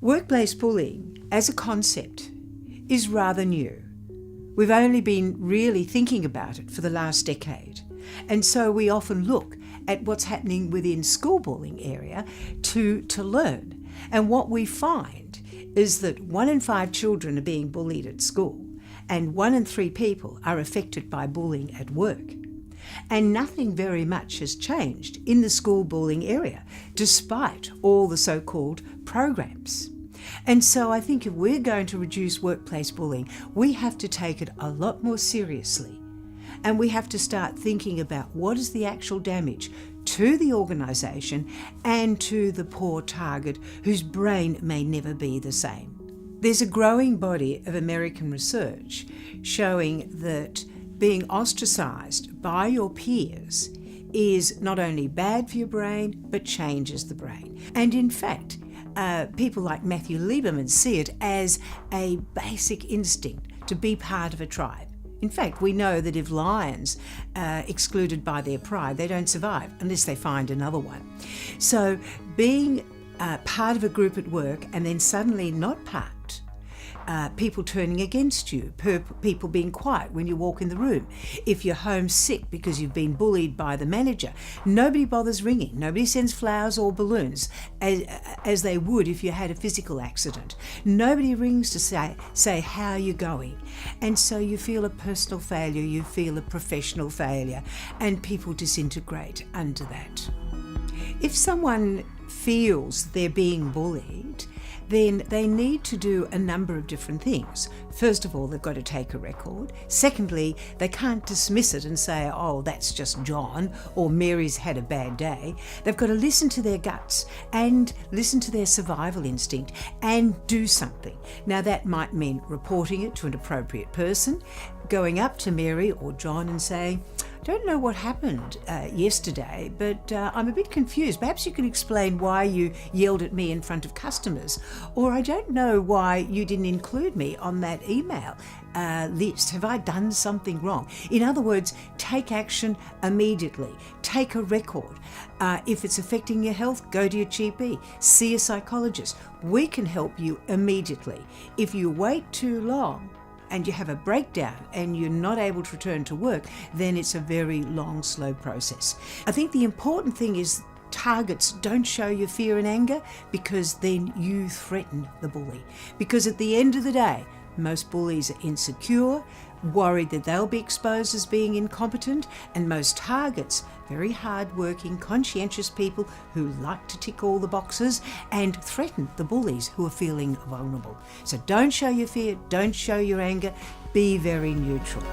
Workplace bullying as a concept is rather new. We've only been really thinking about it for the last decade. And so we often look at what's happening within school bullying area to learn. And what we find is that 1 in 5 children are being bullied at school, and 1 in 3 people are affected by bullying at work. And nothing very much has changed in the school bullying area, despite all the so-called programs. And so I think if we're going to reduce workplace bullying, we have to take it a lot more seriously. And we have to start thinking about what is the actual damage to the organisation and to the poor target whose brain may never be the same. There's a growing body of American research showing that being ostracised by your peers is not only bad for your brain, but changes the brain. And in fact, people like Matthew Lieberman see it as a basic instinct to be part of a tribe. In fact, we know that if lions are excluded by their pride, they don't survive unless they find another one. So being part of a group at work and then suddenly not part, people turning against you, people being quiet when you walk in the room. If you're homesick because you've been bullied by the manager, nobody bothers ringing. Nobody sends flowers or balloons as they would if you had a physical accident. Nobody rings to say how you're going. And so you feel a personal failure, you feel a professional failure, and people disintegrate under that. If someone feels they're being bullied, then they need to do a number of different things. First of all, they've got to take a record. Secondly, they can't dismiss it and say, oh, that's just John, or Mary's had a bad day. They've got to listen to their guts and listen to their survival instinct and do something. Now, that might mean reporting it to an appropriate person, going up to Mary or John and saying, don't know what happened yesterday, but I'm a bit confused. Perhaps you can explain why you yelled at me in front of customers. Or I don't know why you didn't include me on that email list. Have I done something wrong? In other words, take action immediately. Take a record. If it's affecting your health, go to your GP. See a psychologist. We can help you immediately. If you wait too long, and you have a breakdown and you're not able to return to work, then it's a very long, slow process. I think the important thing is targets don't show your fear and anger, because then you threaten the bully. Because at the end of the day, most bullies are insecure, worried that they'll be exposed as being incompetent, and most targets, very hard-working, conscientious people who like to tick all the boxes and threaten the bullies who are feeling vulnerable. So don't show your fear, don't show your anger, be very neutral.